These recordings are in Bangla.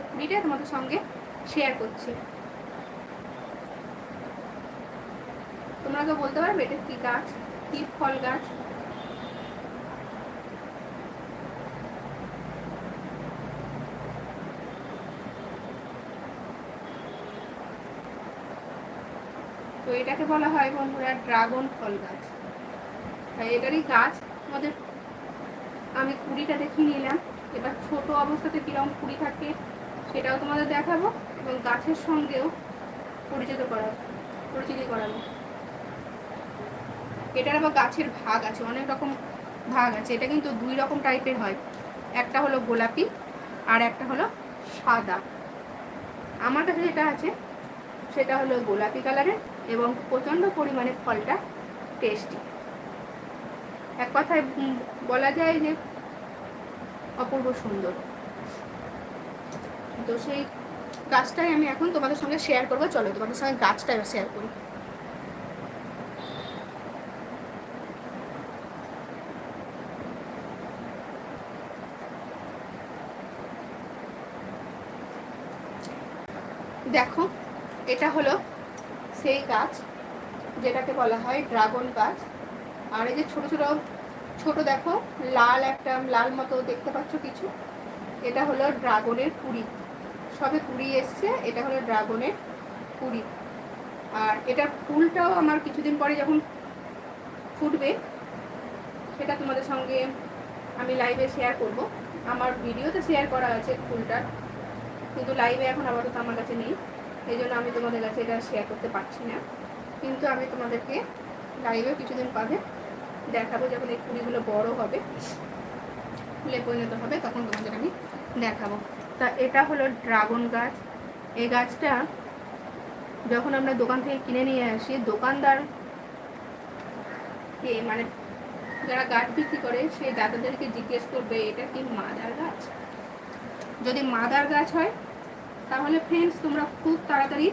কুড়িটা তোমাদের সঙ্গে শেয়ার করছি। তোমরা তো বলতে পারবে এটা কি গাছ, কি ফল গাছ? তো এটাকে বলা হয় বন্ধুরা ড্রাগন ফল গাছ। এটারই গাছ আমাদের, আমি কুড়িটা দেখিয়ে নিলাম। এবার ছোট অবস্থাতে কিরকম কুড়ি থাকে সেটাও তোমাদের দেখাবো এবং গাছের সঙ্গেও পরিচিতি করাবো। এটার আবার গাছের ভাগ আছে, অনেক রকম ভাগ আছে। এটা কিন্তু দুই রকম টাইপের হয়, একটা হলো গোলাপি আর একটা হলো সাদা। আমার কাছে যেটা আছে সেটা হলো গোলাপি কালারের এবং প্রচণ্ড পরিমাণে ফলটা টেস্টি। এক কথায় বলা যায় যে অপূর্ব সুন্দর। তো সেই গাছটাই আমি এখন তোমাদের সঙ্গে শেয়ার করবো। চলো তোমাদের সঙ্গে গাছটা শেয়ার করি। দেখো এটা হলো সেই গাছ যেটাকে বলা হয় ড্রাগন গাছ। আর এই যে ছোট ছোট ছোট দেখো লাল একটা লাল মতো দেখতে পাচ্ছ কিছু, এটা হলো ড্রাগনের কুড়ি, সবে কুড়ি এসছে। এটা হলো ড্রাগনের কুড়ি। আর এটার ফুলটাও আমার কিছুদিন পরে যখন ফুটবে সেটা তোমাদের সঙ্গে আমি লাইভে শেয়ার করব। আমার ভিডিওতে শেয়ার করা আছে ফুলটার, কিন্তু লাইভে এখন আপাতত আমার কাছে নেই, এই জন্য আমি তোমাদের কাছে এটা শেয়ার করতে পারছি না। কিন্তু আমি তোমাদেরকে লাইভেও কিছুদিন বাদে দেখাবো, যখন এই কুড়িগুলো বড় হবে, ফুলে পরিণত হবে, তখন তোমাদের আমি দেখাবো। তা এটা হলো ড্রাগন গাছ। এই গাছটা যখন আমরা দোকান থেকে কিনে নিয়ে আসি, দোকানদার কে মানে যারা গাছ বিক্রি করে সেই দাদাদেরকে জিজ্ঞেস করবে এটা কি মাদার গাছ। যদি মাদার গাছ হয় তাহলে ফ্রেন্ডস তোমরা খুব তাড়াতাড়ি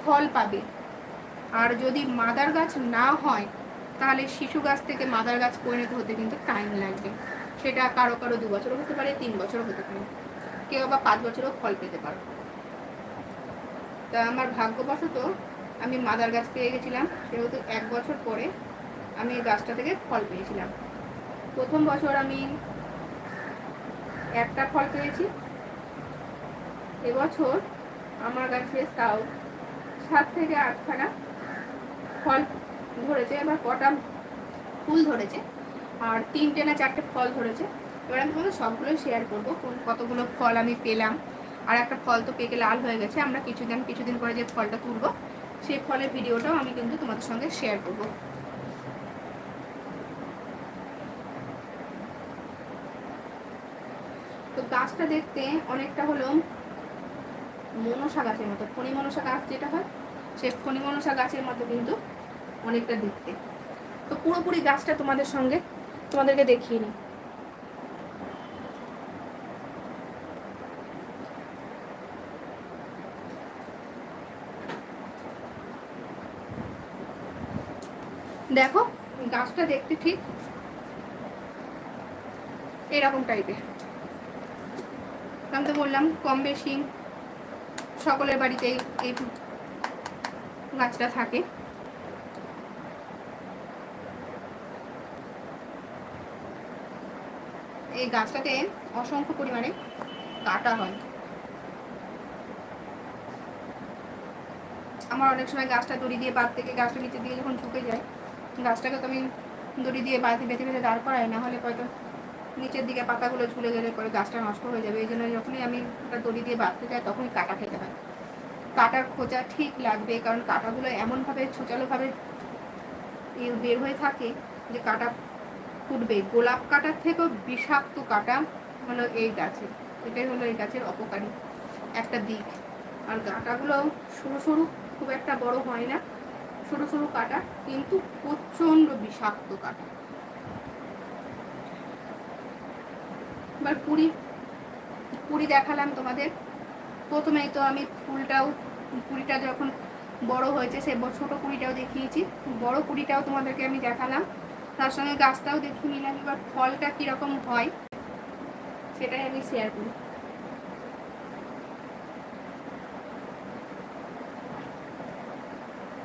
ফল পাবে। আর যদি মাদার গাছ না হয় তাহলে শিশু গাছ থেকে মাদার গাছ পরিণত হতে কিন্তু টাইম লাগবে। সেটা কারো কারো 2 বছরও হতে পারে, 3 বছরও হতে পারে, কেউ আবার 5 বছরও ফল পেতে পারো। তা আমার ভাগ্যবশত আমি মাদার গাছ পেয়ে গেছিলাম, সেহেতু 1 বছর পরে আমি এই গাছটা থেকে ফল পেয়েছিলাম। প্রথম বছর আমি একটা ফল পেয়েছি, এবছর আমার গাছে তাও 7 থেকে 8খানা ফল ধরেছে। এবার কটা ফুল ধরেছে আর 3টে না 4টে ফল ধরেছে। এবার আমি তোমাদের সবগুলোই শেয়ার করবো কতগুলো ফল আমি পেলাম। আর একটা ফল তো পেকে লাল হয়ে গেছে, আমরা কিছুদিন পরে যে ফলটা তুলবো সেই ফলের ভিডিওটাও আমি কিন্তু তোমাদের সঙ্গে শেয়ার করব। তো গাছটা দেখতে অনেকটা হলো মনসা গাছের মতো, ফণি মনসা গাছ যেটা হয় সেই ফণি মনসা গাছের মতো কিন্তু অনেকটা দেখতে। তো পুরোপুরি গাছটা তোমাদেরকে দেখিয়ে নিই। দেখো গাছটা দেখতে ঠিক এরকম টাইপের। আমি তো বললাম কম বেশি সকলের বাড়িতেই এই গাছটা থাকে। এই গাছটাতে অসংখ্য পরিমাণে কাটা হয়। আমার অনেক সময় গাছটা দড়ি দিয়ে বাদ থেকে গাছটা নিচের দিকে যখন ঝুঁকে যায়, গাছটাকে তো আমি দড়ি দিয়ে বাড়িতে বেঁধে বেঁধে দাঁড় করাই, না হলে হয়তো নিচের দিকে পাতাগুলো ঝুলে গেলে পরে গাছটা নষ্ট হয়ে যাবে। এই জন্য যখনই আমি ওটা দড়ি দিয়ে বাঁধতে যাই তখনই কাটা খেতে হয়। কাটার খোঁচা ঠিক লাগবে, কারণ কাটাগুলো এমনভাবে ছোচালোভাবে বের হয়ে থাকে যে কাটা ফুটবে। গোলাপ কাটার থেকেও বিষাক্ত কাটা হলো এই গাছের, এটাই হলো এই গাছের অপকারী একটা দিক। আর কাটাগুলো সরু সরু, খুব একটা বড় হয় না, সরু সরু কাটা, কিন্তু প্রচণ্ড বিষাক্ত কাটা। এবার কুড়ি দেখালাম তোমাদের। প্রথমেই তো আমি কুড়িটা যখন বড় হয়েছে সে ছোট কুড়িটাও দেখিয়েছি, বড় কুড়িটাও তোমাদেরকে আমি দেখালাম, তার সঙ্গে গাছটাও দেখিয়ে নিলাম। এবার ফলটা কীরকম হয় সেটাই আমি শেয়ার করি।